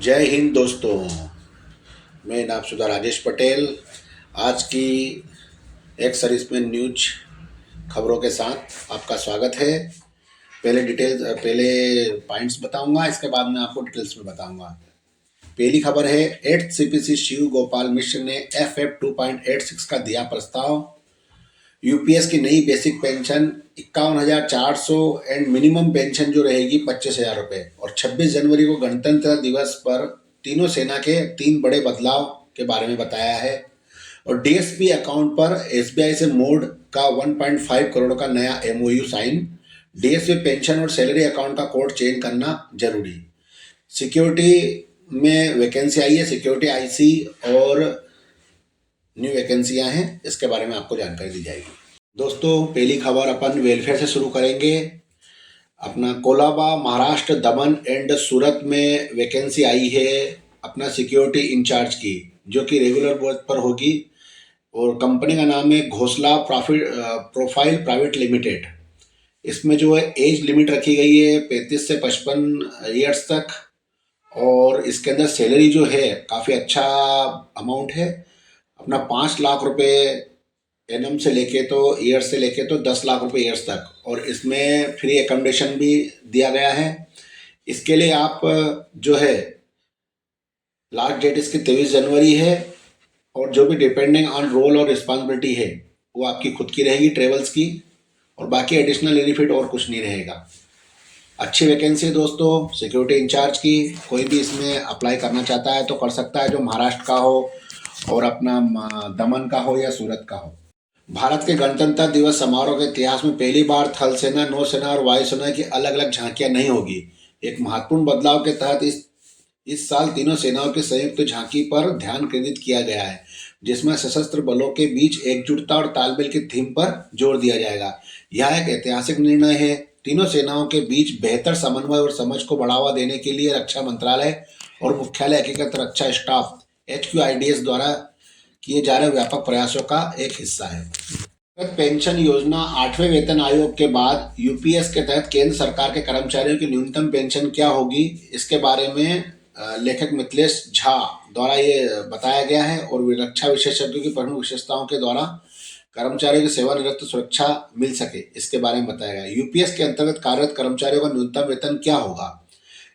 जय हिंद दोस्तों। मैं नामशुदा राजेश पटेल आज की एक सर्विसमैन न्यूज खबरों के साथ आपका स्वागत है। पहले पॉइंट्स बताऊंगा, इसके बाद मैं आपको डिटेल्स में बताऊंगा। पहली खबर है, 8th सीपीसी शिव गोपाल मिश्र ने FF 2.86 का दिया प्रस्ताव। यूपीएस की नई basic pension 51,400 and minimum pension जो रहेगी 25,000 रुपये। और 26 जनवरी को गणतंत्र दिवस पर तीनों सेना के 3 बड़े बदलाव के बारे में बताया है। और डीएसपी अकाउंट पर एसबीआई से मोड का 1.5 करोड़ का नया MOU साइन। डीएसपी पेंशन और सैलरी अकाउंट का कोड चेंज करना जरूरी। सिक्योरिटी में वैकेंसी आई है, सिक्योरिटी IC और न्यू वैकेंसियां हैं, इसके बारे में आपको जानकारी दी जाएगी। दोस्तों, पहली खबर अपन वेलफेयर से शुरू करेंगे। अपना कोलाबा, महाराष्ट्र, दमन एंड सूरत में वैकेंसी आई है अपना सिक्योरिटी इंचार्ज की, जो कि रेगुलर बेस पर होगी। और कंपनी का नाम है घोसला प्रोफाइल प्राइवेट लिमिटेड। इसमें जो है एज लिमिट रखी गई है 35 से 55 ईयर्स तक। और इसके अंदर सैलरी जो है काफ़ी अच्छा अमाउंट है। अपना 5 लाख रुपए एनम से लेके तो ईयर से लेके तो 10 लाख रुपए ईयर्स तक। और इसमें फ्री एकोमोडेशन भी दिया गया है। इसके लिए आप जो है लास्ट डेट इसकी 23 जनवरी है। और जो भी डिपेंडिंग ऑन रोल और रिस्पॉन्सिबिलिटी है वो आपकी खुद की रहेगी ट्रेवल्स की। और बाकी एडिशनल बेनिफिट और कुछ नहीं रहेगा। अच्छी वैकेंसी है दोस्तों सिक्योरिटी इंचार्ज की। कोई भी इसमें अप्लाई करना चाहता है तो कर सकता है, जो महाराष्ट्र का हो और अपना दमन का हो या सूरत का हो। भारत के गणतंत्र दिवस समारोह के इतिहास में पहली बार थल सेना, नौसेना और वायुसेना की अलग अलग झांकियां नहीं होगी। एक महत्वपूर्ण बदलाव के तहत इस साल तीनों सेनाओं की संयुक्त झांकी पर ध्यान केंद्रित किया गया है, जिसमें सशस्त्र बलों के बीच एकजुटता और तालमेल की थीम पर जोर दिया जाएगा। यह एक ऐतिहासिक निर्णय है। तीनों सेनाओं के बीच बेहतर समन्वय और समझ को बढ़ावा देने के लिए रक्षा मंत्रालय और मुख्यालय एकीकृत रक्षा स्टाफ HQIDS द्वारा किए जा रहे व्यापक प्रयासों का एक हिस्सा है। पेंशन योजना 8वें वेतन आयोग के बाद यूपीएस के तहत केंद्र सरकार के कर्मचारियों की न्यूनतम पेंशन क्या होगी, इसके बारे में लेखक मिथिलेश झा द्वारा ये बताया गया है। और रक्षा विशेषज्ञों की प्रमुख विशेषताओं के द्वारा कर्मचारियों की सेवानिवृत्त सुरक्षा मिल सके, इसके बारे में बताया गया। यूपीएस के अंतर्गत कार्यरत कर्मचारियों का न्यूनतम वेतन क्या होगा,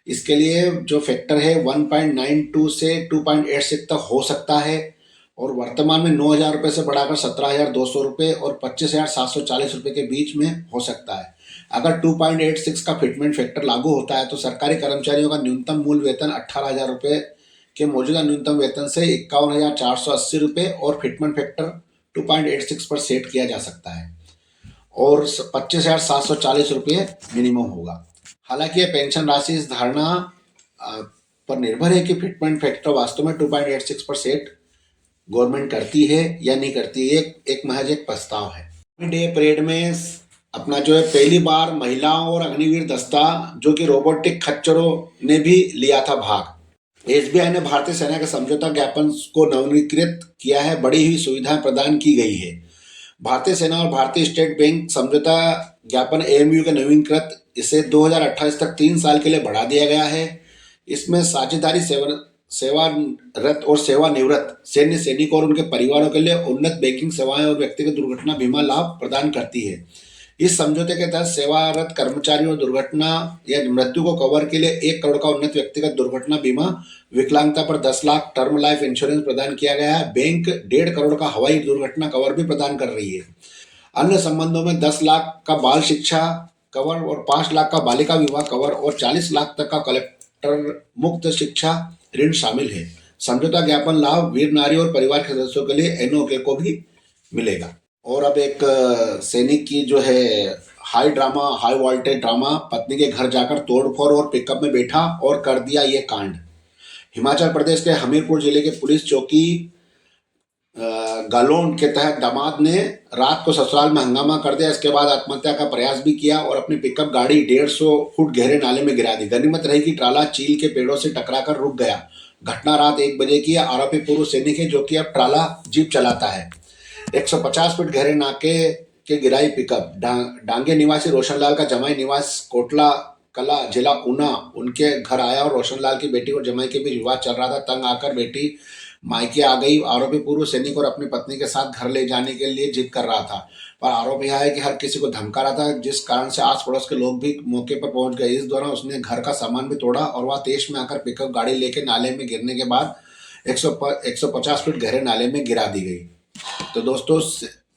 इसके लिए जो फैक्टर है 1.92 से 2.86 तक हो सकता है। और वर्तमान में 9,000 रुपये से बढ़ाकर 17,200 रुपये और 25,740 रुपये के बीच में हो सकता है। अगर 2.86 का फिटमेंट फैक्टर लागू होता है तो सरकारी कर्मचारियों का न्यूनतम मूल वेतन 18,000 रुपये के मौजूदा न्यूनतम वेतन से 51,480 रुपये और फिटमेंट फैक्टर 2.86 पर सेट किया जा सकता है। और 25,740 रुपये मिनिमम होगा। हालांकि यह पेंशन राशि इस धारणा पर निर्भर है कि फिटमेंट फैक्टर वास्तव में 2.86 पर सेट गवर्नमेंट करती है या नहीं करती है। एक महज एक प्रस्ताव है। डे परेड में अपना जो है पहली बार महिलाओं और अग्निवीर दस्ता जो कि रोबोटिक खच्चरों ने भी लिया था भाग। एसबीआई ने भारतीय सेना के समझौता ज्ञापन को नवीनीकृत किया है। बड़ी हुई सुविधाएं प्रदान की गई है। भारतीय सेना और भारतीय स्टेट बैंक समझौता ज्ञापन AMU के नवीनीकृत इसे 2028 तक 3 साल के लिए बढ़ा दिया गया है। इसमें साझेदारी सेवारत और सेवानिवृत्त सैन्य सैनिकों और उनके परिवारों के लिए उन्नत बैंकिंग सेवाएं और व्यक्तिगत दुर्घटना बीमा लाभ प्रदान करती है। इस समझौते के तहत सेवारत कर्मचारियों दुर्घटना या मृत्यु को कवर के लिए 1 करोड़ का उन्नत व्यक्तिगत दुर्घटना बीमा, विकलांगता पर 10 लाख टर्म लाइफ इंश्योरेंस प्रदान किया गया है। बैंक 1.5 करोड़ का हवाई दुर्घटना कवर भी प्रदान कर रही है। अन्य संबंधों में 10 लाख का बाल शिक्षा कवर और 5 लाख का बालिका विवाह कवर और 40 लाख तक का कलेक्टर मुक्त शिक्षा ऋण शामिल है। समझौता ज्ञापन लाभ वीर नारी और परिवार के सदस्यों के लिए NOK को भी मिलेगा। और अब एक सैनिक की जो है हाई वोल्टेज ड्रामा, पत्नी के घर जाकर तोड़फोड़ और पिकअप में बैठा और कर दिया ये कांड। हिमाचल प्रदेश के हमीरपुर जिले के पुलिस चौकी गालोन के तहत दामाद ने रात को ससुराल में हंगामा कर दिया। इसके बाद आत्महत्या का प्रयास भी किया और अपनी पिकअप गाड़ी 150 फुट गहरे नाले में गिरा दी। गनीमत रही कि ट्राला चील के पेड़ों से टकराकर रुक गया। घटना रात 1 बजे की है। आरोपी पूर्व सैनिक है जो कि अब ट्राला जीप चलाता है। 150 फुट गहरे नाके के गिराई पिकअप। डांगे निवासी रोशनलाल का जमाई निवास कोटला कला जिला ऊना उनके घर आया और रोशनलाल की बेटी और जमाई के बीच विवाद चल रहा था। तंग आकर बेटी मायके आ गई। आरोपी पूर्व सैनिक और अपनी पत्नी के साथ घर ले जाने के लिए जिद कर रहा था, पर आरोप यह है कि हर किसी को धमका रहा था, जिस कारण से आस पड़ोस के लोग भी मौके पर पहुंच गए। इस दौरान उसने घर का सामान भी तोड़ा और वह तेज में आकर पिकअप गाड़ी लेकर नाले में गिरने के बाद 150 फीट गहरे नाले में गिरा दी गई। तो दोस्तों,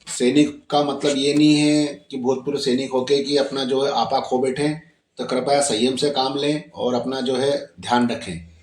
सैनिक का मतलब ये नहीं है कि भूतपूर्व सैनिक होके कि अपना जो है आपा खो बैठे। तो कृपया संयम से काम लें और अपना जो है ध्यान रखें।